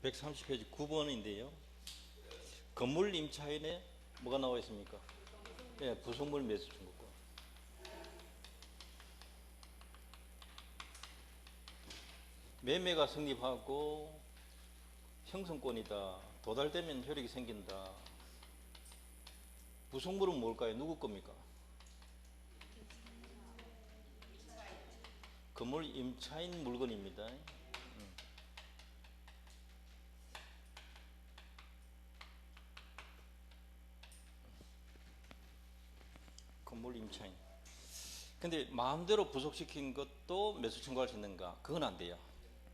130페이지 9번인데요. 건물 임차인에 뭐가 나와 있습니까? 네, 부속물 매수 청구권. 매매가 성립하고 형성권이다. 도달되면 효력이 생긴다. 부속물은 뭘까요? 누구 겁니까? 건물 임차인 물건입니다. 건물 임차인. 근데 마음대로 부속시킨 것도 매수 청구할 수 있는가? 그건 안 돼요.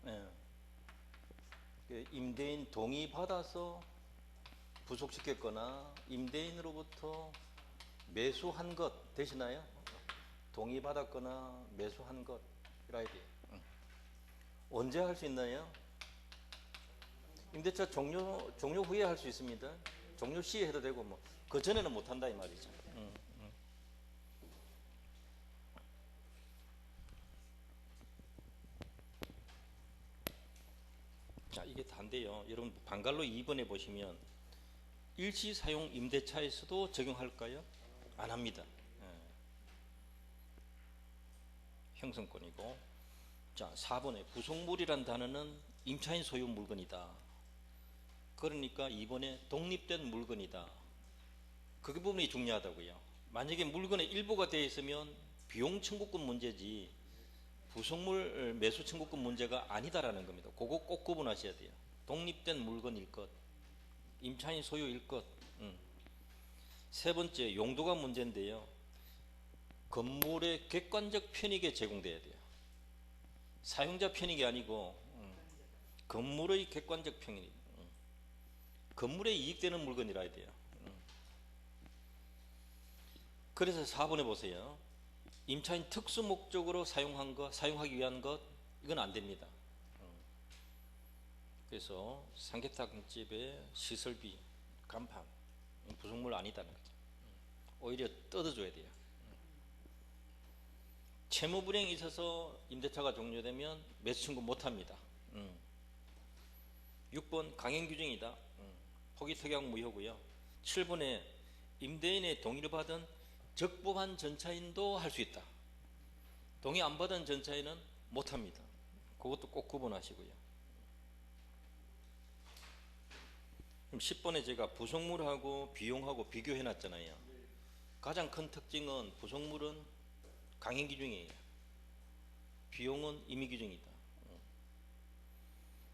예. 임대인 동의 받아서 부속시켰거나 임대인으로부터 매수한 것 되시나요? 동의 받았거나 매수한 것 이라야 돼요. 언제 할 수 있나요? 임대차 종료 후에 할 수 있습니다. 종료 시에 해도 되고 뭐 그 전에는 못 한다 이 말이죠. 자, 이게 단데요. 여러분 방갈로 2번에 보시면 일시 사용 임대차에서도 적용할까요? 안 합니다. 형성권이고. 자, 4번에 부속물이란 단어는 임차인 소유 물건이다. 그러니까 2번에 독립된 물건이다. 그 부분이 중요하다고요. 만약에 물건의 일부가 되어 있으면 비용 청구권 문제지 부속물 매수 청구권 문제가 아니다라는 겁니다. 그거 꼭 구분하셔야 돼요. 독립된 물건일 것, 임차인 소유일 것. 세 번째, 용도가 문제인데요. 건물의 객관적 편익에 제공돼야 돼요. 사용자 편익이 아니고 건물의 객관적 편익. 건물에 이익되는 물건이라 해야 돼요. 그래서 4번에 보세요. 임차인 특수 목적으로 사용한 것, 사용하기 위한 것, 이건 안 됩니다. 그래서 삼계탕집의 시설비, 간판, 부속물 아니다는 거죠. 오히려 뜯어줘야 돼요. 채무 불이행이 있어서 임대차가 종료되면 매수 청구 못합니다. 6번 강행규정이다. 포기특약 무효고요. 7번에 임대인의 동의를 받은 적법한 전차인도 할 수 있다. 동의 안 받은 전차인은 못합니다. 그것도 꼭 구분하시고요. 그럼 10번에 제가 부속물하고 비용하고 비교해 놨잖아요. 가장 큰 특징은 부속물은 강행규정이에요. 비용은 임의규정이다.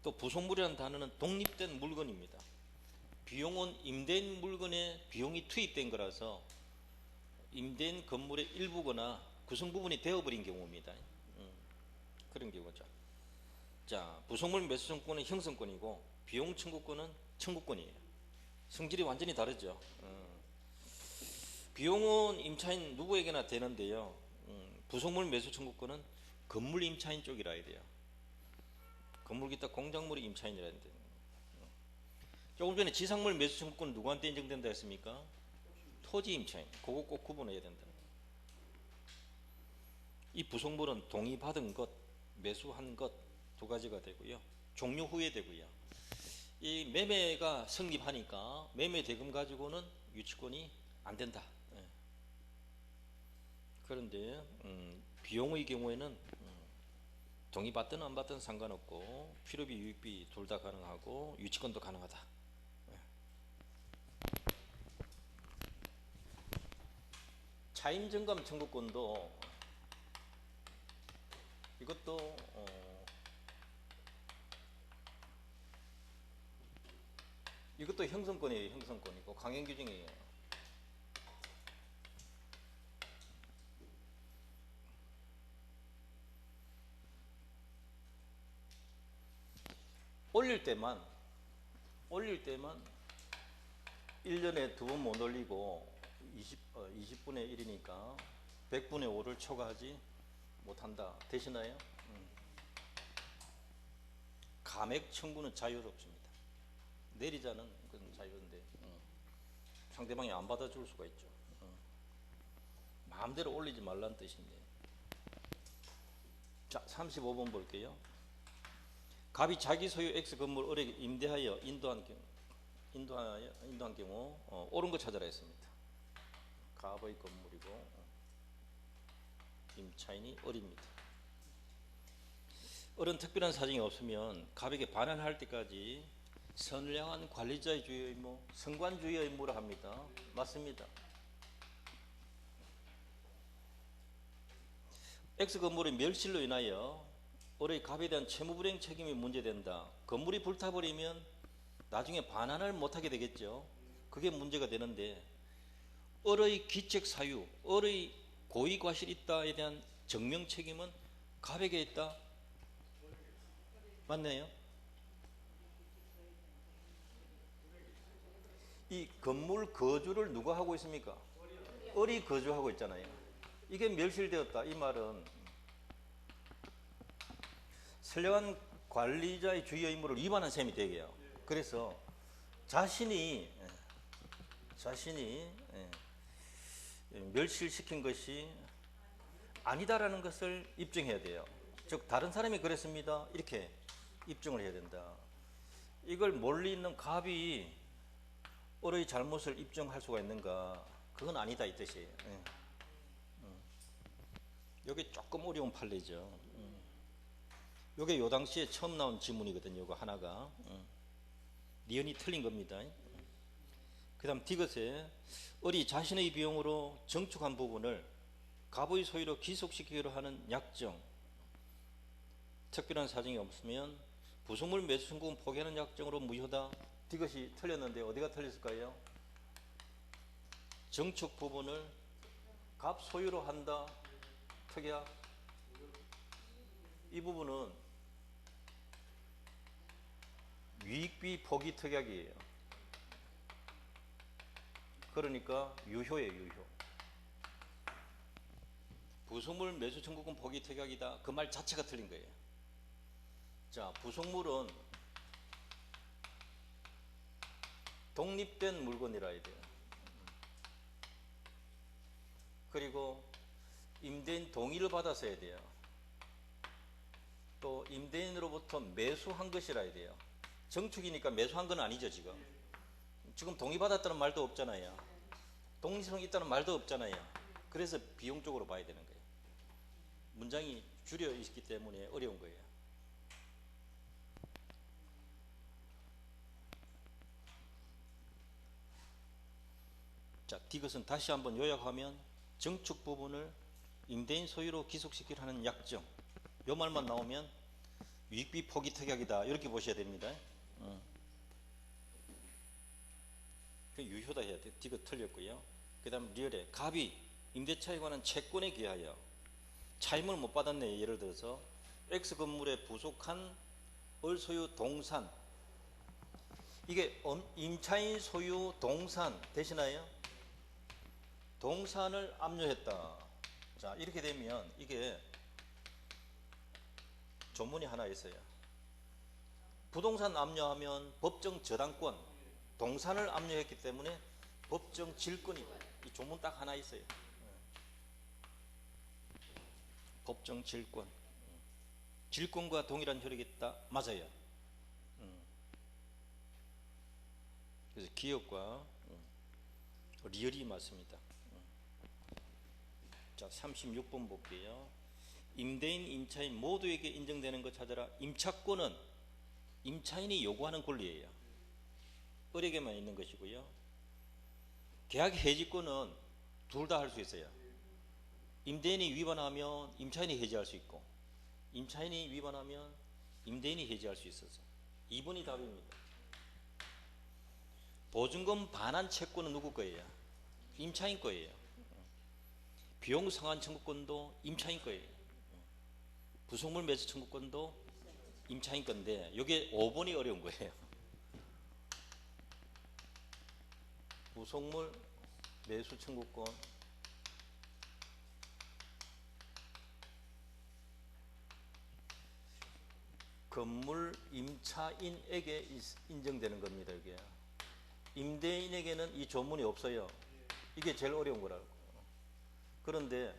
또 부속물이라는 단어는 독립된 물건입니다. 비용은 임대인 물건에 비용이 투입된 거라서 임대인 건물의 일부거나 구성 부분이 되어버린 경우입니다. 그런 경우죠. 자, 부속물 매수 청구권은 형성권이고 비용 청구권은 청구권이에요. 성질이 완전히 다르죠. 비용은 임차인 누구에게나 되는데요. 부속물 매수 청구권은 건물 임차인 쪽이라 해야 돼요. 건물 기타 공작물이 임차인이라는데. 조금 전에 지상물 매수 청구권은 누구한테 인정된다 했습니까? 토지 임차인. 그거 꼭 구분해야 된다. 이 부속물은 동의받은 것, 매수한 것 두 가지가 되고요. 종료 후에 되고요. 이 매매가 성립하니까 매매 대금 가지고는 유치권이 안 된다. 그런데 비용의 경우에는 동의받든 안 받든 상관없고 필요비, 유익비 둘 다 가능하고 유치권도 가능하다. 차임증감 청구권도 이것도 이것도 형성권이에요. 형성권이고 강행규정이에요. 올릴 때만 1년에 2번 못 올리고 20분의 1이니까 100분의 5를 초과하지 못한다. 되시나요? 감액 청구는 자유롭습니다. 내리자는 그건 자유인데 상대방이 안 받아줄 수가 있죠. 마음대로 올리지 말라는 뜻인데. 자, 35번 볼게요. 갑이 자기 소유 X 건물 을에게 임대하여 인도한 경우 옳은 거 찾아라 했습니다. 갑의 건물이고 임차인이 을입니다. 을은 특별한 사정이 없으면 갑에게 반환할 때까지 선량한 관리자의 주요 의무, 성관주의 의무를 합니다. 맞습니다. X 건물의 멸실로 인하여 을의 갑에 대한 채무불이행 책임이 문제된다. 건물이 불타버리면 나중에 반환을 못하게 되겠죠. 그게 문제가 되는데 을의 기책 사유, 을의 고의과실이 있다에 대한 증명 책임은 갑에게 있다. 맞네요. 이 건물 거주를 누가 하고 있습니까? 을이 거주하고 있잖아요. 이게 멸실되었다. 이 말은 선량한 관리자의 주의 의무를 위반한 셈이 되게요. 그래서 자신이 멸실시킨 것이 아니다라는 것을 입증해야 돼요. 즉 다른 사람이 그랬습니다. 이렇게 입증을 해야 된다. 이걸 멀리 있는 갑이 을의 잘못을 입증할 수가 있는가? 그건 아니다 이 뜻이에요. 이게 조금 어려운 판례죠. 이게 요 당시에 처음 나온 지문이거든요. 이거 하나가 니은이 틀린 겁니다. 그 다음 디귿에 을이 자신의 비용으로 증축한 부분을 갑의 소유로 귀속시키기로 하는 약정, 특별한 사정이 없으면 부속물 매수 청구권 포기하는 약정으로 무효다. 디귿이 틀렸는데 어디가 틀렸을까요? 증축 부분을 갑 소유로 한다. 특약. 이 부분은 유익비 포기 특약이에요. 그러니까 유효예요. 유효. 부속물 매수 청구권 포기 특약이다. 그 말 자체가 틀린 거예요. 자, 부속물은 독립된 물건이라 해야 돼요. 그리고 임대인 동의를 받아서 해야 돼요. 또 임대인으로부터 매수한 것이라 해야 돼요. 정축이니까 매수한 건 아니죠. 지금 동의받았다는 말도 없잖아요. 독립성이 있다는 말도 없잖아요. 그래서 비용적으로 봐야 되는 거예요. 문장이 줄여 있기 때문에 어려운 거예요. 자, 디귿은 다시 한번 요약하면 증축 부분을 임대인 소유로 귀속시키려 하는 약정. 요 말만 나오면 유익비 포기 특약이다. 이렇게 보셔야 됩니다. 유효다 해야 돼. 디귿 틀렸고요. 그 다음 리얼에 갑이 임대차에 관한 채권에 기하여 차임을 못 받았네. 예를 들어서 X 건물에 부속한 을 소유 동산, 이게 임차인 소유 동산 되시나요? 동산을 압류했다. 자, 이렇게 되면 이게 조문이 하나 있어요. 부동산 압류하면 법정 저당권, 동산을 압류했기 때문에 법정 질권이다. 이 조문 딱 하나 있어요. 법정 질권. 질권과 동일한 효력이 있다. 맞아요. 그래서 기업과 리얼이 맞습니다. 자, 36번 볼게요. 임대인, 임차인 모두에게 인정되는 것 찾아라. 임차권은 임차인이 요구하는 권리예요. 을에게만 있는 것이고요. 계약 해지권은 둘 다 할 수 있어요. 임대인이 위반하면 임차인이 해지할 수 있고, 임차인이 위반하면 임대인이 해지할 수 있어서 2번이 답입니다. 보증금 반환 채권은 누구 거예요? 임차인 거예요. 비용 상환 청구권도 임차인 거예요. 부속물 매수 청구권도 임차인 건데 이게 5번이 어려운 거예요. 부속물 매수 청구권, 건물 임차인에게 인정되는 겁니다. 이게 임대인에게는 이 조문이 없어요. 이게 제일 어려운 거라고. 그런데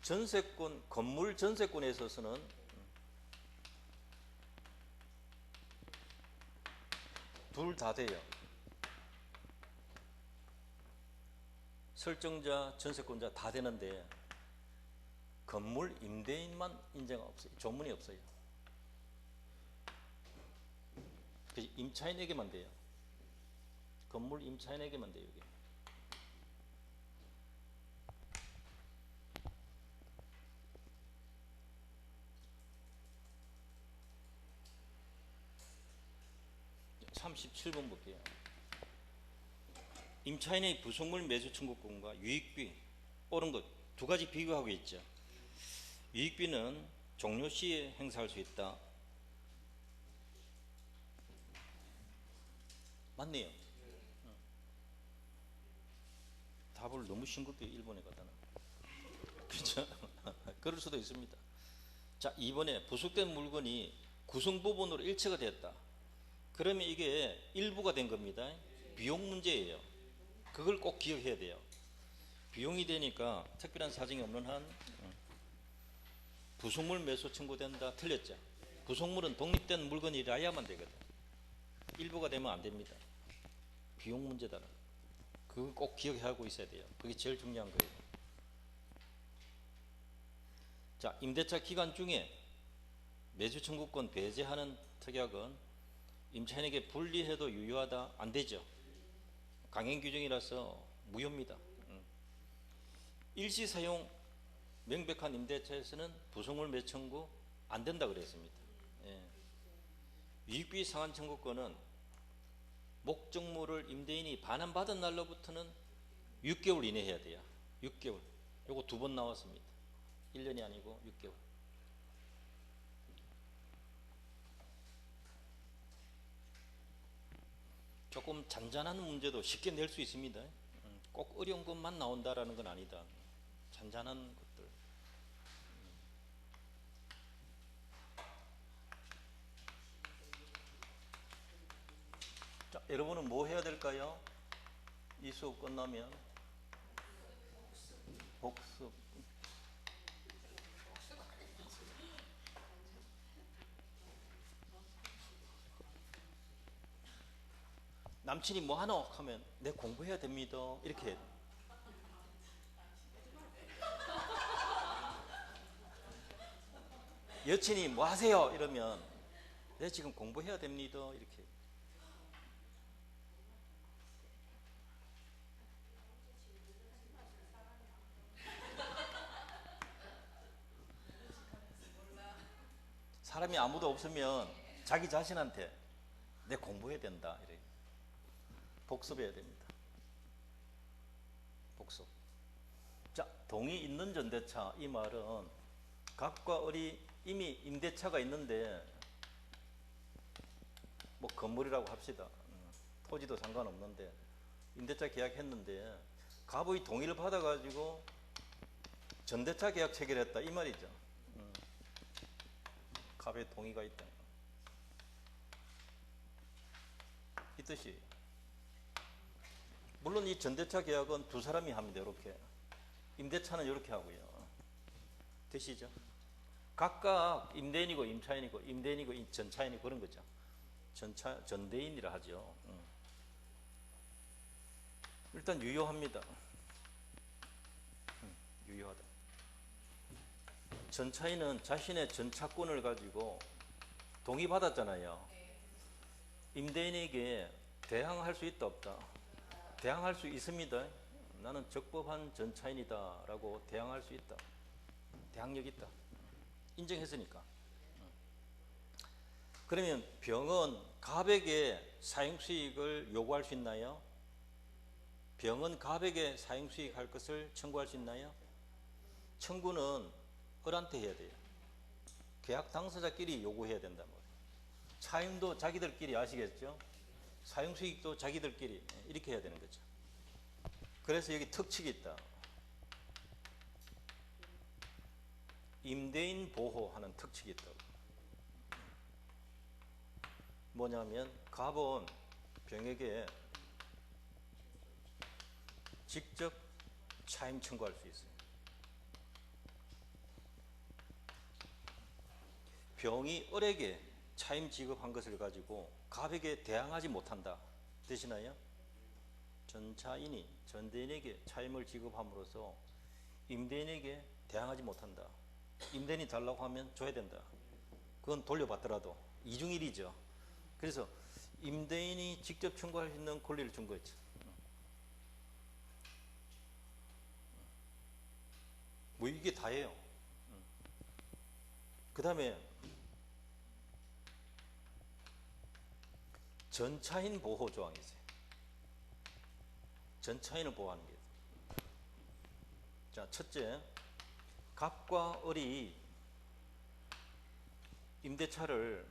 전세권, 건물 전세권에 있어서는 둘 다 돼요. 설정자, 전세권자 다 되는데 건물 임대인만 인정 없어요. 조문이 없어요. 그래서 임차인에게만 돼요. 건물 임차인에게만 돼요. 이게. (37번) 볼게요. 임차인의 부속물 매수 청구권과 유익비 옳은 것 두 가지 비교하고 있죠. 유익비는 종료 시에 행사할 수 있다. 맞네요. 답을 너무 싱겁게 1번에 갖다 놔. 그렇죠? 그럴 수도 있습니다. 자, 2번에 부속된 물건이 구성 부분으로 일체가 되었다. 그러면 이게 일부가 된 겁니다. 비용 문제예요. 그걸 꼭 기억해야 돼요. 비용이 되니까 특별한 사정이 없는 한 부속물 매수 청구된다. 틀렸죠. 부속물은 독립된 물건이라야만 되거든. 일부가 되면 안 됩니다. 비용 문제다. 그걸 꼭 기억하고 있어야 돼요. 그게 제일 중요한 거예요. 자, 임대차 기간 중에 매수 청구권 배제하는 특약은 임차인에게 불리해도 유효하다. 안 되죠. 강행 규정이라서 무효입니다. 일시 사용 명백한 임대차에서는 부속물 매수 청구 안 된다 그랬습니다. 예. 유익비 상환 청구권은 목적물을 임대인이 반환받은 날로부터는 6개월 이내 해야 돼요. 6개월. 요거 2번 나왔습니다. 1년이 아니고 6개월. 조금 잔잔한 문제도 쉽게 낼 수 있습니다. 꼭 어려운 것만 나온다라는 건 아니다. 잔잔한 것들. 자, 여러분은 뭐 해야 될까요? 이 수업 끝나면 복습. 남친이 뭐 하노? 하면 내 공부해야 됩니다. 이렇게 해야 돼. 여친이 뭐 하세요? 이러면 내 지금 공부해야 됩니다. 이렇게. 사람이 아무도 없으면 자기 자신한테 내 공부해야 된다. 이래. 복습해야 됩니다. 복습. 자, 동의 있는 전대차. 이 말은 갑과 을이 이미 임대차가 있는데 뭐 건물이라고 합시다. 토지도 상관없는데 임대차 계약했는데 갑의 동의를 받아가지고 전대차 계약 체결했다. 이 말이죠. 갑의 동의가 있다. 이 뜻이. 물론 이 전대차 계약은 두 사람이 합니다. 이렇게. 임대차는 이렇게 하고요. 되시죠? 각각 임대인이고 임차인이고 임대인이고 전차인이고 그런 거죠. 전대인이라 하죠. 일단 유효합니다. 유효하다. 전차인은 자신의 전차권을 가지고 동의받았잖아요. 임대인에게 대항할 수 있다 없다? 대항할 수 있습니다. 나는 적법한 전차인이다 라고 대항할 수 있다. 대항력 있다. 인정했으니까. 그러면 병은 갑에게 사용수익을 요구할 수 있나요? 병은 갑에게 사용수익 할 것을 청구할 수 있나요? 청구는 을한테 해야 돼요. 계약 당사자끼리 요구해야 된단 말이에요. 차임도 자기들끼리 아시겠죠? 사용수익도 자기들끼리 이렇게 해야 되는 거죠. 그래서 여기 특칙이 있다. 임대인 보호하는 특칙이 있다고. 뭐냐면 갑은 병에게 직접 차임 청구할 수 있어요. 병이 을에게 차임 지급한 것을 가지고 갑에게 대항하지 못한다. 되시나요? 전차인이 전대인에게 차임을 지급함으로써 임대인에게 대항하지 못한다. 임대인이 달라고 하면 줘야 된다. 그건 돌려받더라도 이중일이죠. 그래서 임대인이 직접 청구할 수 있는 권리를 준 거죠. 뭐 이게 다예요. 그 다음에 전차인 보호 조항이 있어요. 전차인을 보호하는 게. 자, 첫째, 갑과 을이 임대차를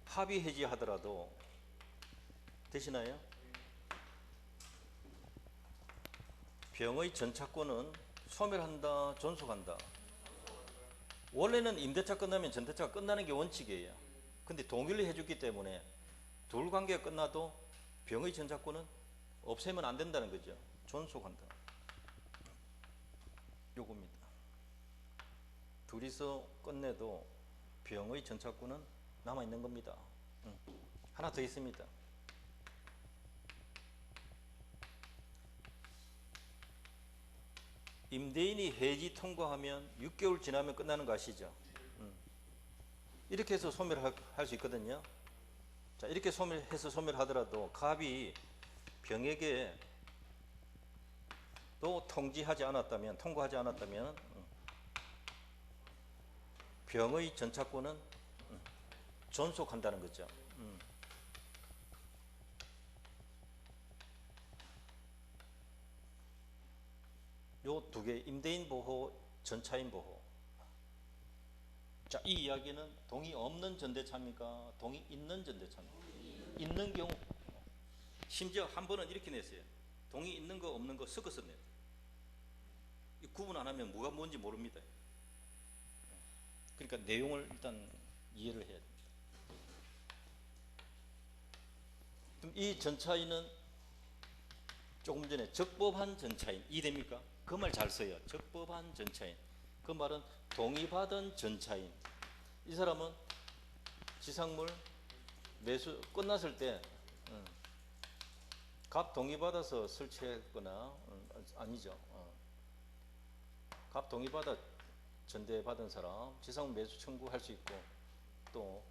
합의 해지하더라도 되시나요? 병의 전차권은 소멸한다, 존속한다. 원래는 임대차 끝나면 전대차가 끝나는 게 원칙이에요. 근데 동의를 해줬기 때문에 둘 관계가 끝나도 병의 전차권은 없애면 안 된다는 거죠. 존속한다. 요겁니다. 둘이서 끝내도 병의 전차권은 남아있는 겁니다. 하나 더 있습니다. 임대인이 해지 통과하면 6개월 지나면 끝나는 거 아시죠? 이렇게 해서 소멸할 수 있거든요. 자, 이렇게 소멸해서 소멸하더라도 갑이 병에게 또 통과하지 않았다면 병의 전차권은 존속한다는 거죠. 요 두 개, 임대인 보호, 전차인 보호. 자, 이 이야기는 동의 없는 전대차입니까? 동의 있는 전대차입니까? 있는 경우. 심지어 한 번은 이렇게 냈어요. 동의 있는 거 없는 거 섞어서 냈어요. 이 구분 안 하면 뭐가 뭔지 모릅니다. 그러니까 내용을 일단 이해를 해야 됩니다. 그럼 이 전차인은 조금 전에 적법한 전차인 이해됩니까? 그 말 잘 써요. 적법한 전차인. 그 말은 동의받은 전차인. 이 사람은 지상물 매수 끝났을 때 갑 동의받아서 설치했거나 아니죠. 갑 동의받아 전대받은 사람 지상물 매수 청구할 수 있고, 또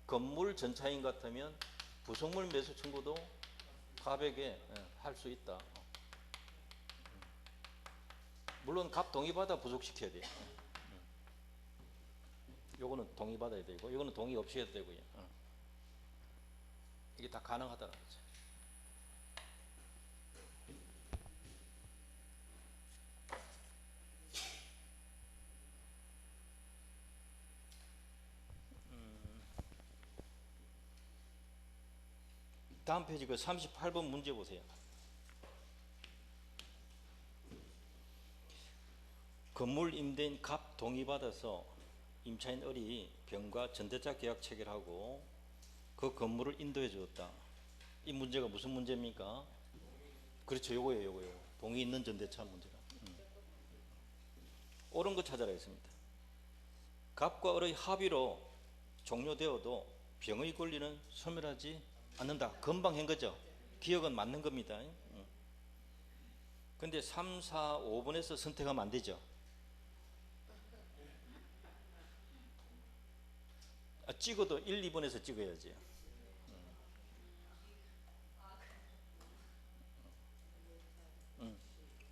건물 전차인 같으면 부속물 매수 청구도 갑에게 할 수 있다. 물론 갑 동의받아 부속시켜야 돼요. 요거는 동의받아야 되고, 요거는 동의 없이 해도 되고요. 이게 다 가능하다는 거죠. 다음 페이지 그 38번 문제 보세요. 건물 임대인 갑 동의받아서 임차인 을이 병과 전대차 계약 체결하고 그 건물을 인도해 주었다. 이 문제가 무슨 문제입니까? 그렇죠. 요거예요. 요거. 동의 있는 전대차 문제가. 옳은 거 찾아라 했습니다. 갑과 을의 합의로 종료되어도 병의 권리는 소멸하지 않는다. 금방 한 거죠. 기억은 맞는 겁니다. 근데 3, 4, 5번에서 선택하면 안 되죠. 찍어도 1, 2번에서 찍어야지.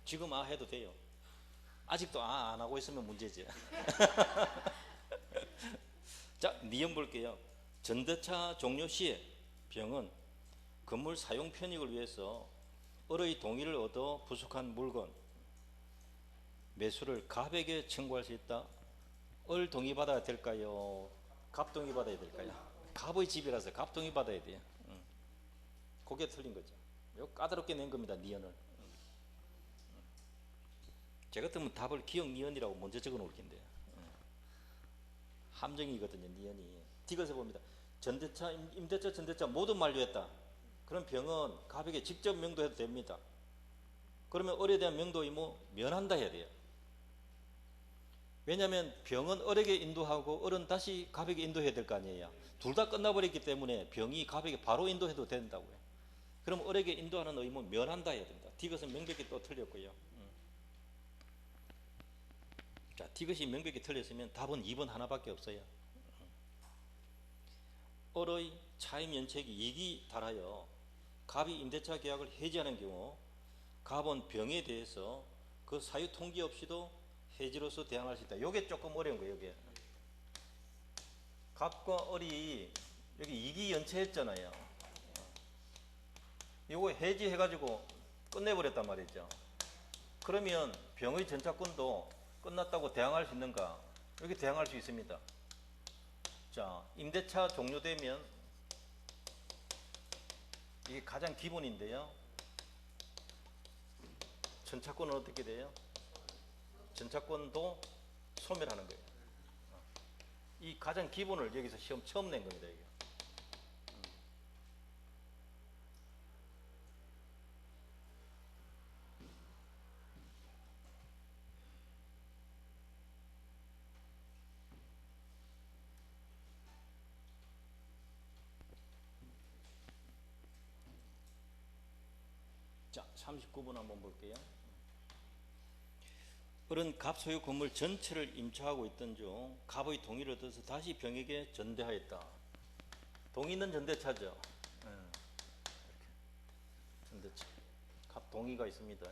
지금 해도 돼요. 아직도 안 하고 있으면 문제지. 자, 니은 볼게요. 전대차 종료 시에 병은 건물 사용 편익을 위해서 을의 동의를 얻어 부속한 물건 매수를 갑에게 청구할 수 있다. 을 동의 받아야 될까요? 갑 동의 받아야 될까요? 갑의 집이라서 갑 동의 받아야 돼요. 그게 틀린 거죠. 이거 까다롭게 낸 겁니다. 니은을. 제 같으면 답을 기억 니은이라고 먼저 적어 놓을 텐데. 함정이거든요. 니은이. 디귿에 봅니다. 전대차, 임대차, 전대차 모두 만료했다. 그럼 병은 갑에게 직접 명도해도 됩니다. 그러면 을에 대한 명도 의무 면한다 해야 돼요. 왜냐하면 병은 을에게 인도하고 을은 다시 갑에게 인도해야 될 거 아니에요. 둘 다 끝나버렸기 때문에 병이 갑에게 바로 인도해도 된다고요. 그럼 을에게 인도하는 의무 면한다 해야 된다. 디귿은 명백히 또 틀렸고요. 자, 디귿이 명백히 틀렸으면 답은 2번 하나밖에 없어요. 을의 차임 연책이 이익이 달하여 갑이 임대차 계약을 해지하는 경우 갑은 병에 대해서 그 사유 통지 없이도 해지로서 대항할 수 있다. 이게 조금 어려운 거예요. 이게 갑과 을이 여기 이익이 연체했잖아요. 이거 해지해가지고 끝내버렸단 말이죠. 그러면 병의 전차권도 끝났다고 대항할 수 있는가? 여기 대항할 수 있습니다. 자, 임대차 종료되면 이게 가장 기본인데요. 전차권은 어떻게 돼요? 전차권도 소멸하는 거예요. 이 가장 기본을 여기서 시험 처음 낸 겁니다. 이게. 자, 39번 한번 볼게요. 을은 갑 소유 건물 전체를 임차하고 있던 중 갑의 동의를 얻어서 다시 병에게 전대하였다. 동의 있는 전대차죠. 이렇게. 전대차. 갑 동의가 있습니다.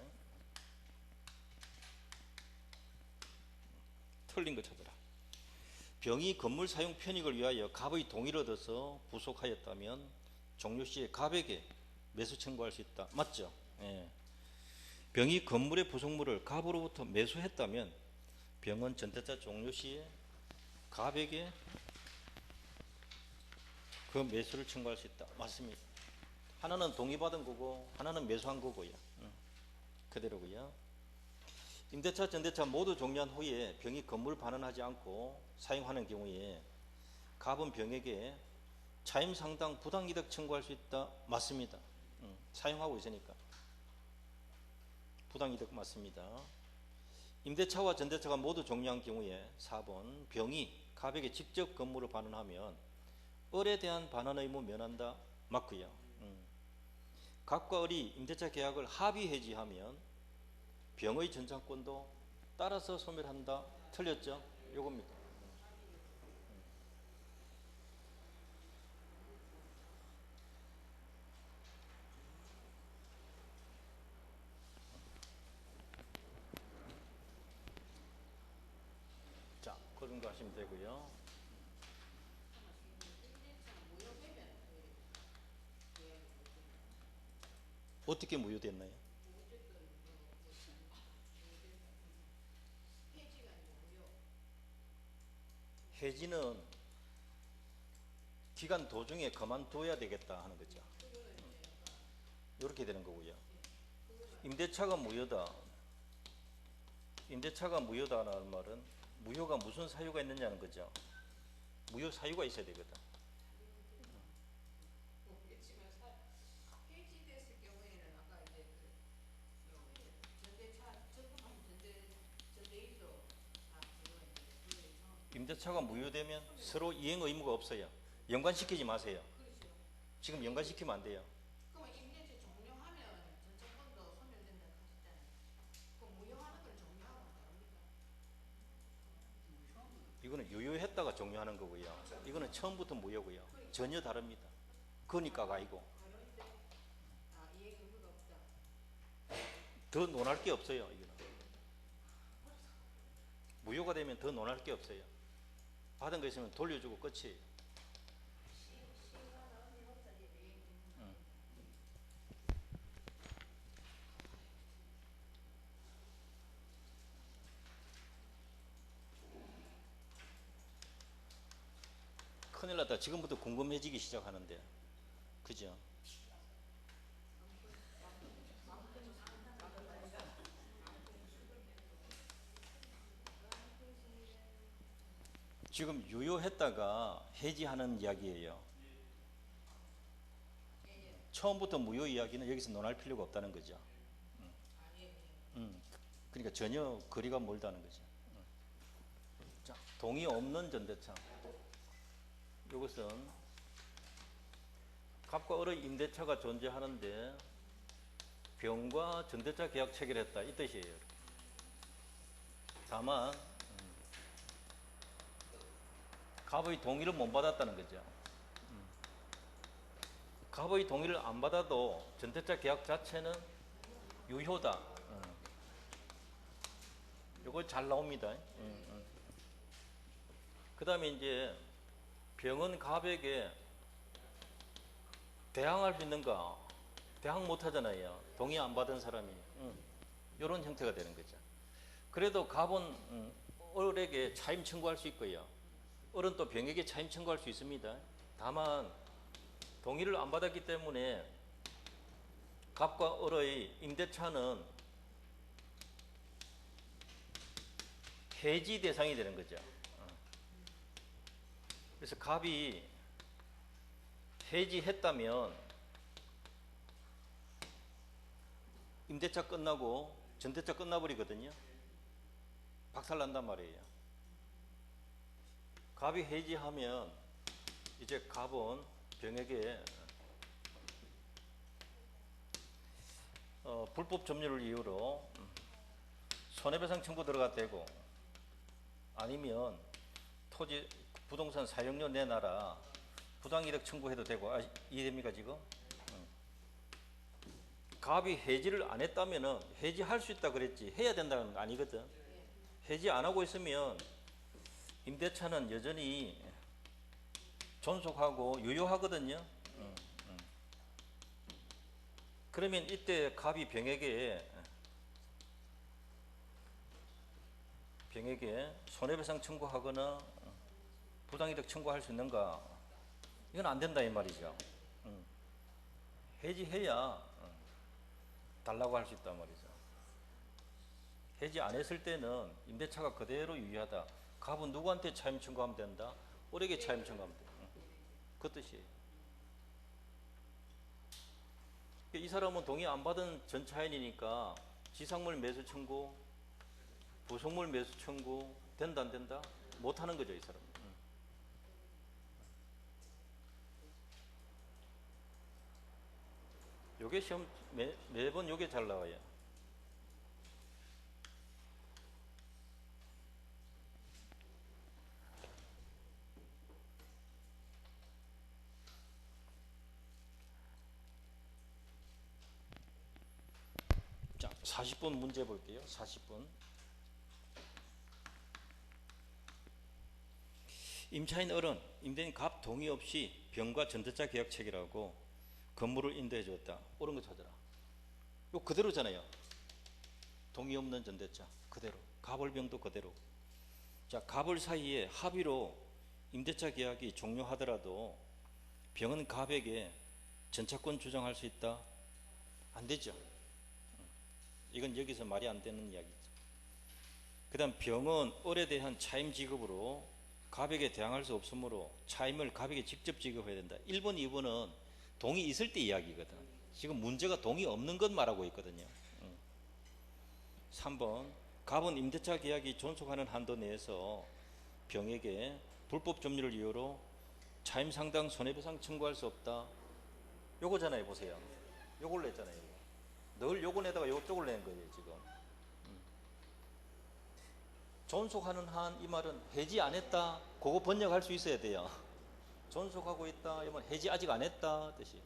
틀린 거 찾아라. 병이 건물 사용 편익을 위하여 갑의 동의를 얻어서 부속하였다면 종료 시에 갑에게 매수 청구할 수 있다. 맞죠? 예. 병이 건물의 부속물을 갑으로부터 매수했다면 병은 전대차 종료 시에 갑에게 그 매수를 청구할 수 있다. 맞습니다. 하나는 동의받은 거고 하나는 매수한 거고요. 그대로고요. 임대차, 전대차 모두 종료한 후에 병이 건물을 반환하지 않고 사용하는 경우에 갑은 병에게 차임 상당 부당이득 청구할 수 있다. 맞습니다. 사용하고 있으니까. 부당이득 맞습니다. 임대차와 전대차가 모두 종료한 경우에 4번 병이 갑에게 직접 건물을 반환하면 을에 대한 반환 의무 면한다. 맞고요. 갑과 을이 임대차 계약을 합의 해지하면 병의 전차권도 따라서 소멸한다. 틀렸죠? 요겁니다. 자, 그 정도 하시면 되고요. 어떻게 무효됐나요? 해지는 기간 도중에 그만둬야 되겠다 하는 거죠. 이렇게 되는 거고요. 임대차가 무효다. 임대차가 무효다라는 말은 무효가 무슨 사유가 있느냐는 거죠. 무효 사유가 있어야 되거든. 임대차가 무효되면 서로 이행 의무가 없어요. 연관시키지 마세요. 지금 연관시키면 안 돼요. 그럼 임대차 종료하면 전체권도 소멸된다 하셨잖아요. 그럼 무효하는 걸 종료하고 다릅니까? 이거는 유효했다가 종료하는 거고요. 이거는 처음부터 무효고요. 전혀 다릅니다. 그러니까가 아니고. 이행 의무가 없다. 더 논할 게 없어요. 이거는. 무효가 되면 더 논할 게 없어요. 받은 거 있으면 돌려주고 끝이에요. 큰일 났다. 지금부터 궁금해지기 시작하는데. 그죠? 지금 유효했다가 해지하는 이야기예요. 처음부터 무효 이야기는 여기서 논할 필요가 없다는 거죠. 그러니까 전혀 거리가 멀다는 거죠. 동의 없는 전대차. 이것은 갑과 을의 임대차가 존재하는데 병과 전대차 계약 체결했다 이 뜻이에요. 다만 갑의 동의를 못 받았다는 거죠. 갑의 동의를 안 받아도 전대차 계약 자체는 유효다. 이거 잘 나옵니다. 그 다음에 이제 병은 갑에게 대항할 수 있는가? 대항 못 하잖아요. 동의 안 받은 사람이. 이런 형태가 되는 거죠. 그래도 갑은 을에게 차임 청구할 수 있고요. 을은 또 병에게 차임 청구할 수 있습니다. 다만 동의를 안 받았기 때문에 갑과 을의 임대차는 해지 대상이 되는 거죠. 그래서 갑이 해지했다면 임대차 끝나고 전대차 끝나버리거든요. 박살난단 말이에요. 갑이 해지하면 이제 갑은 병에게 불법 점유를 이유로 손해배상 청구 들어가 되고 아니면 토지 부동산 사용료 내놔라 부당이득 청구해도 되고 이해됩니까 지금? 갑이 해지를 안 했다면은 해지할 수 있다 그랬지 해야 된다는 거 아니거든. 해지 안 하고 있으면 임대차는 여전히 존속하고 유효하거든요. 그러면 이때 갑이 병에게 손해배상 청구하거나 부당이득 청구할 수 있는가? 이건 안 된다 이 말이죠. 해지해야 달라고 할 수 있단 말이죠. 해지 안 했을 때는 임대차가 그대로 유효하다. 갑은 누구한테 차임 청구하면 된다? 을에게 차임 청구하면 된다. 그 뜻이에요. 이 사람은 동의 안 받은 전차인이니까 지상물 매수 청구, 부속물 매수 청구 된다 안 된다? 못 하는 거죠 이 사람은. 요게 시험 매번 요게 잘 나와요. 자, 40번 문제 볼게요. 40번. 임차인 을은 임대인 갑 동의 없이 병과 전대차 계약 체결하고 건물을 임대해 줬다. 옳은 거 찾아라. 이거 그대로잖아요. 동의 없는 전대차 그대로. 갑을 병도 그대로. 자, 갑을 사이에 합의로 임대차 계약이 종료하더라도 병은 갑에게 전차권 주장할 수 있다? 안 되죠. 이건 여기서 말이 안 되는 이야기죠. 그 다음 병은 을에 대한 차임 지급으로 갑에게 대항할 수 없으므로 차임을 갑에게 직접 지급해야 된다. 1번, 2번은 동의 있을 때 이야기거든. 지금 문제가 동의 없는 것 말하고 있거든요. 3번 갑은 임대차 계약이 존속하는 한도 내에서 병에게 불법 점유를 이유로 차임 상당 손해배상 청구할 수 없다. 요거잖아요. 보세요. 요걸 냈잖아요. 늘 요거 내다가 요쪽을 낸 거예요. 지금 존속하는 한 이 말은 해지 안 했다. 그거 번역할 수 있어야 돼요. 존속하고 있다. 이건 해지 아직 안 했다 뜻이.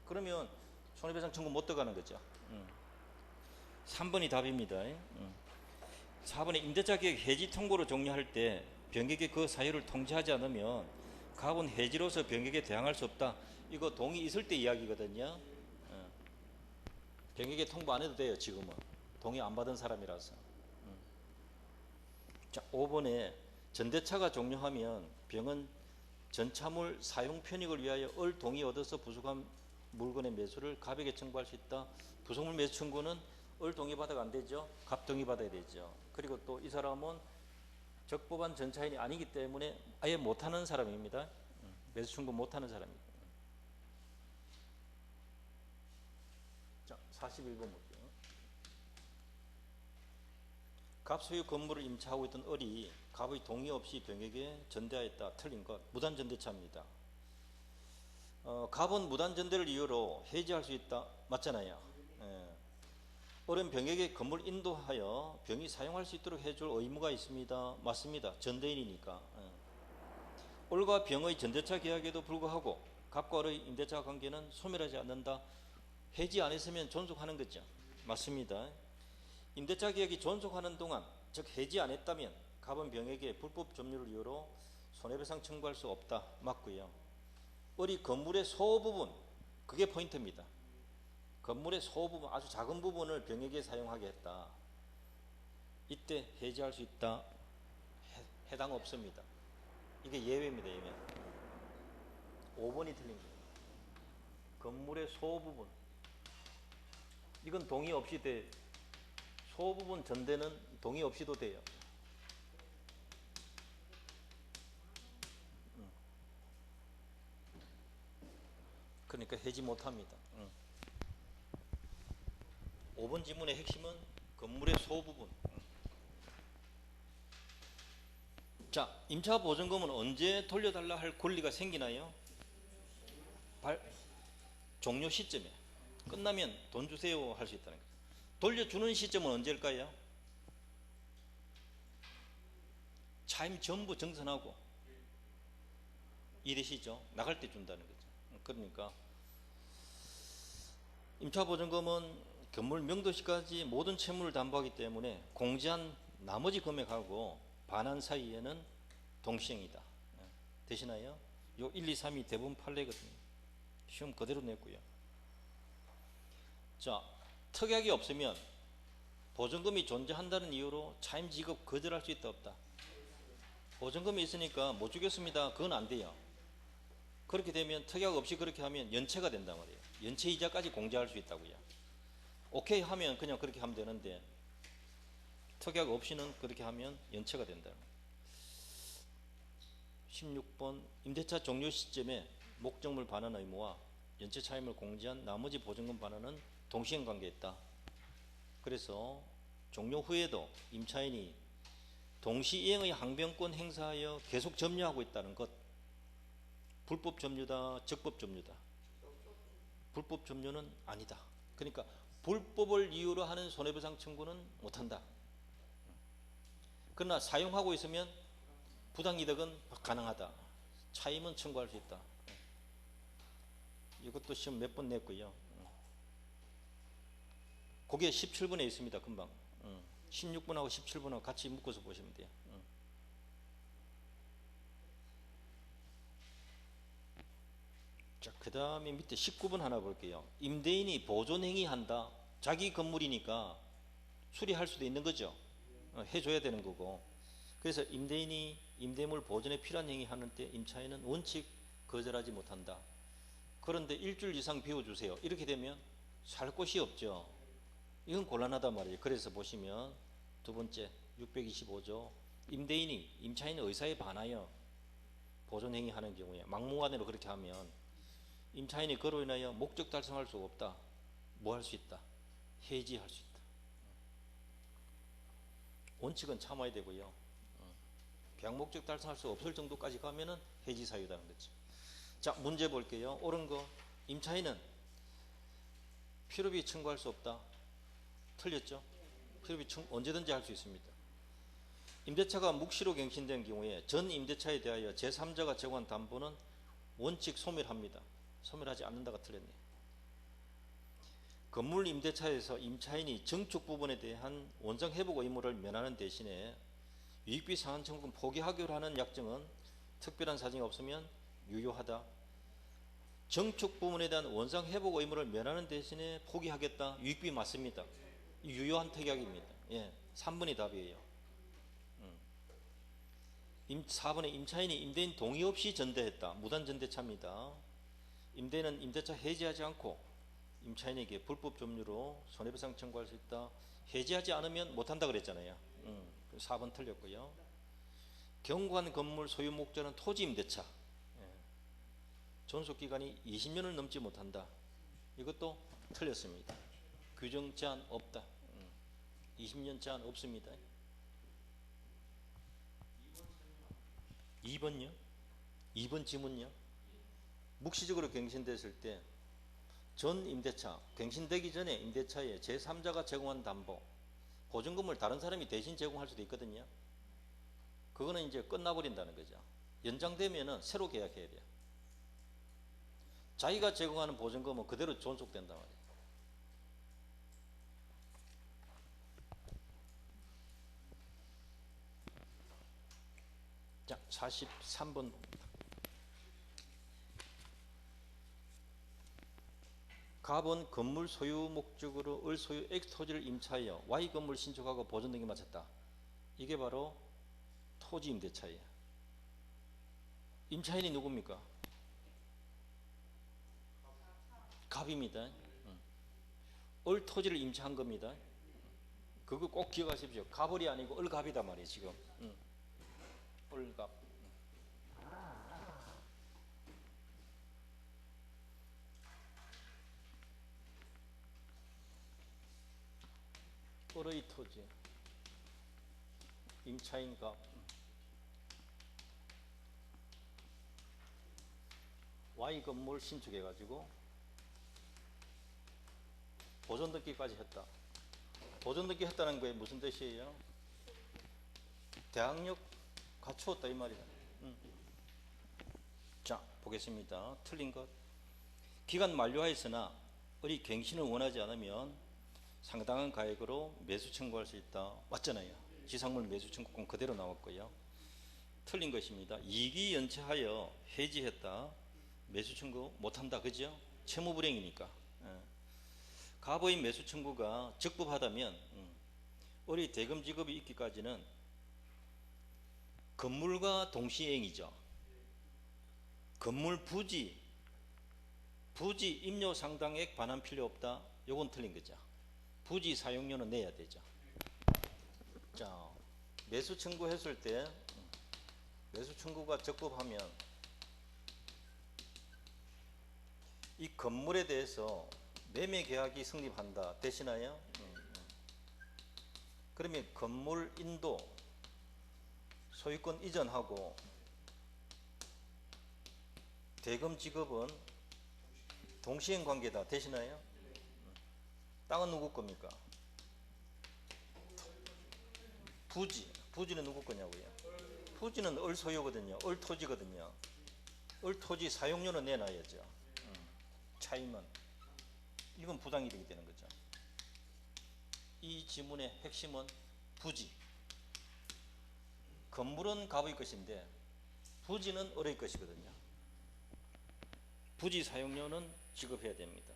그러면 손해배상 청구 못 들어가는 거죠. 3번이 답입니다. 4번에 임대차 계약 해지 통보로 종료할 때 병에게 그 사유를 통지하지 않으면 갑은 해지로서 병에게 대항할 수 없다. 이거 동의 있을 때 이야기거든요. 병에게 통보 안 해도 돼요. 지금은 동의 안 받은 사람이라서. 자, 5번에 전대차가 종료하면 병은 전차물 사용 편익을 위하여 을 동의 얻어서 부속한 물건의 매수를 갑에게 청구할 수 있다. 부속물 매수 청구는 을 동의 받아가 안 되죠. 갑 동의 받아야 되죠. 그리고 또 이 사람은 적법한 전차인이 아니기 때문에 아예 못하는 사람입니다. 매수 청구 못하는 사람입니다. 자, 41번 볼게요. 갑 소유 건물을 임차하고 있던 을이 갑의 동의 없이 병에게 전대하였다. 틀린 것. 무단전대차입니다. 갑은 무단전대를 이유로 해지할 수 있다. 맞잖아요. 예. 을은 병에게 건물 인도하여 병이 사용할 수 있도록 해줄 의무가 있습니다. 맞습니다. 전대인이니까. 예. 을과 병의 전대차 계약에도 불구하고 갑과 을의 임대차 관계는 소멸하지 않는다. 해지 안 했으면 존속하는 거죠. 맞습니다. 임대차 계약이 존속하는 동안, 즉 해지 안 했다면 갑은 병에게 불법 점유를 이유로 손해배상 청구할 수 없다. 맞고요. 을이 건물의 소부분, 그게 포인트입니다. 건물의 소부분, 아주 작은 부분을 병에게 사용하게 했다. 이때 해지할 수 있다. 해당 없습니다. 이게 예외입니다. 예외. 5번이 틀린 거예요. 건물의 소부분, 이건 동의 없이 돼. 소부분 전대는 동의 없이도 돼요. 그러니까 해지 못합니다. 5번 지문의 핵심은 건물의 소부분. 자, 임차보증금은 언제 돌려달라 할 권리가 생기나요? 종료 시점에. 끝나면 돈 주세요 할 수 있다는 거죠. 돌려주는 시점은 언제일까요? 차임 전부 정산하고 이래시죠. 나갈 때 준다는 거죠. 그러니까 임차보증금은 건물 명도시까지 모든 채무를 담보하기 때문에 공제한 나머지 금액하고 반환 사이에는 동시행이다. 되시나요? 요 1, 2, 3이 대부분 판례거든요. 시험 그대로 냈고요. 자, 특약이 없으면 보증금이 존재한다는 이유로 차임 지급 거절할 수 있다 없다? 보증금이 있으니까 못 주겠습니다. 그건 안 돼요. 그렇게 되면 특약 없이 그렇게 하면 연체가 된단 말이에요. 연체 이자까지 공제할 수 있다고요. 오케이 하면 그냥 그렇게 하면 되는데 특약 없이는 그렇게 하면 연체가 된다. 16번 임대차 종료 시점에 목적물 반환 의무와 연체 차임을 공제한 나머지 보증금 반환은 동시행 관계에 있다. 그래서 종료 후에도 임차인이 동시이행의 항변권 행사하여 계속 점유하고 있다는 것. 불법 점유다, 적법 점유다. 불법 점유는 아니다. 그러니까 불법을 이유로 하는 손해배상 청구는 못한다. 그러나 사용하고 있으면 부당이득은 가능하다. 차임은 청구할 수 있다. 이것도 시험 몇 번 냈고요. 그게 17번에 있습니다. 금방. 16번하고 17번하고 같이 묶어서 보시면 돼요. 자, 그 다음에 밑에 19번 하나 볼게요. 임대인이 보존행위 한다. 자기 건물이니까 수리할 수도 있는 거죠. 해줘야 되는 거고. 그래서 임대인이 임대물 보존에 필요한 행위 하는 때 임차인은 원칙 거절하지 못한다. 그런데 일주일 이상 비워주세요. 이렇게 되면 살 곳이 없죠. 이건 곤란하단 말이에요. 그래서 보시면 두 번째 625조 임대인이 임차인의 의사에 반하여 보존행위 하는 경우에 막무가내로 그렇게 하면 임차인이 그로 인하여 목적 달성할 수 없다. 뭐 할 수 있다? 해지할 수 있다. 원칙은 참아야 되고요. 계약 목적 달성할 수 없을 정도까지 가면은 해지 사유라는 거죠. 자, 문제 볼게요. 옳은 거. 임차인은 필요비 청구할 수 없다. 틀렸죠? 필요비 언제든지 할 수 있습니다. 임대차가 묵시로 갱신된 경우에 전 임대차에 대하여 제3자가 제공한 담보는 원칙 소멸합니다. 소멸하지 않는다가 틀렸네. 건물 임대차에서 임차인이 증축 부분에 대한 원상 회복 의무를 면하는 대신에 유익비 상환 청구금 포기하기로 하는 약정은 특별한 사정이 없으면 유효하다. 증축 부분에 대한 원상 회복 의무를 면하는 대신에 포기하겠다. 유익비 맞습니다. 유효한 특약입니다. 예, 3번이 답이에요. 4번에 임차인이 임대인 동의 없이 전대했다. 무단전대차입니다. 임대인은 임대차 해지하지 않고 임차인에게 불법 점유로 손해배상 청구할 수 있다. 해지하지 않으면 못한다 그랬잖아요. 4번 틀렸고요. 경관 건물 소유 목적은 토지 임대차. 존속기간이 20년을 넘지 못한다. 이것도 틀렸습니다. 규정 제한 없다. 20년 제한 없습니다. 2번요? 2번 지문요? 묵시적으로 갱신됐을 때 전 임대차, 갱신되기 전에 임대차에 제3자가 제공한 담보, 보증금을 다른 사람이 대신 제공할 수도 있거든요. 그거는 이제 끝나버린다는 거죠. 연장되면은 새로 계약해야 돼요. 자기가 제공하는 보증금은 그대로 존속된단 말이에요. 자, 43번 봅니다. 갑은 건물 소유 목적으로 을 소유 X 토지를 임차하여 Y 건물 신축하고 보존 등기 마쳤다. 이게 바로 토지 임대차예요. 임차인이 누굽니까? 갑입니다. 을 토지를 임차한 겁니다. 그거 꼭 기억하십시오. 갑을이 아니고 을갑이다 말이에요. 지금 을갑. 을의 토지 임차인 갑. Y 건물 신축해가지고 보존 등기까지 했다. 보존 등기 했다는 게 무슨 뜻이에요? 대항력 갖추었다 이 말이다. 자, 보겠습니다. 틀린 것. 기간 만료하였으나 을이 갱신을 원하지 않으면 상당한 가액으로 매수 청구할 수 있다. 맞잖아요. 지상물 매수 청구권 그대로 나왔고요. 틀린 것입니다. 이익이 연체하여 해지했다. 매수 청구 못한다. 그죠? 채무불이행이니까. 갑의 매수 청구가 적법하다면 을이 대금 지급이 있기까지는 건물과 동시행이죠. 건물 부지 임료 상당액 반환 필요 없다. 요건 틀린 거죠. 부지 사용료는 내야 되죠. 자, 매수 청구했을 때 매수 청구가 적법하면 이 건물에 대해서 매매 계약이 성립한다. 되시나요? 그러면 건물 인도 소유권 이전하고 대금 지급은 동시행 관계다. 되시나요? 땅은 누구 겁니까? 부지는 누구 거냐고요? 부지는 을 소유거든요. 을 토지거든요. 을 토지 사용료는 내놔야죠. 차임은 이건 부당이득이 되는 거죠. 이 지문의 핵심은 부지. 건물은 갑의 것인데 부지는 을의 것이거든요. 부지 사용료는 지급해야 됩니다.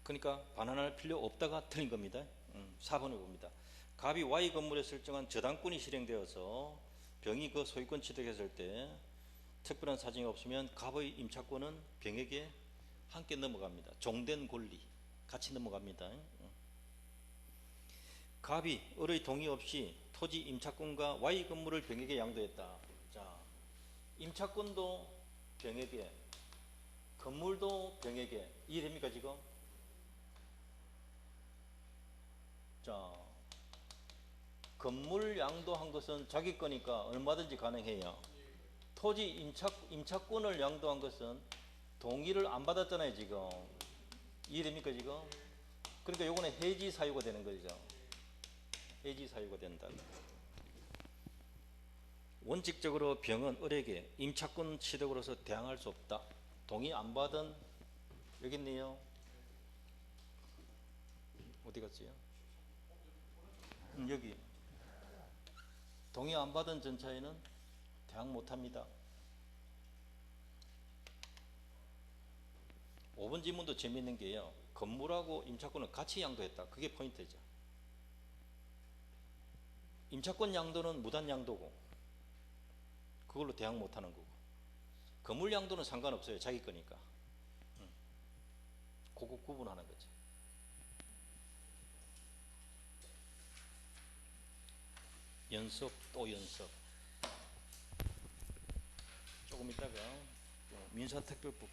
그러니까 반환할 필요 없다가 틀린 겁니다. 4번을 봅니다. 갑이 Y 건물에 설정한 저당권이 실행되어서 병이 그 소유권 취득했을 때 특별한 사정이 없으면 갑의 임차권은 병에게 함께 넘어갑니다. 종된 권리 같이 넘어갑니다. 갑이 을의 동의 없이 토지 임차권과 Y 건물을 병에게 양도했다. 자, 임차권도 병에게, 건물도 병에게. 이해됩니까 지금? 자, 건물 양도한 것은 자기 거니까 얼마든지 가능해요. 토지 임차권을 양도한 것은 동의를 안 받았잖아요 지금. 이해됩니까 지금? 그러니까 요거는 해지 사유가 되는 거죠. 해지 사유가 된다. 원칙적으로 병은 을에게 임차권 취득으로서 대항할 수 없다. 동의 안 받은, 여기 있네요. 어디 갔어요? 여기 동의 안 받은 전차에는 대항 못합니다. 5번 지문도 재미있는 게요. 건물하고 임차권을 같이 양도했다. 그게 포인트죠. 임차권 양도는 무단 양도고 그걸로 대항 못하는 거고, 건물 양도는 상관없어요. 자기 거니까. 그거 구분하는 거죠. 연습 또 연습. 조금 있다가 민사특별법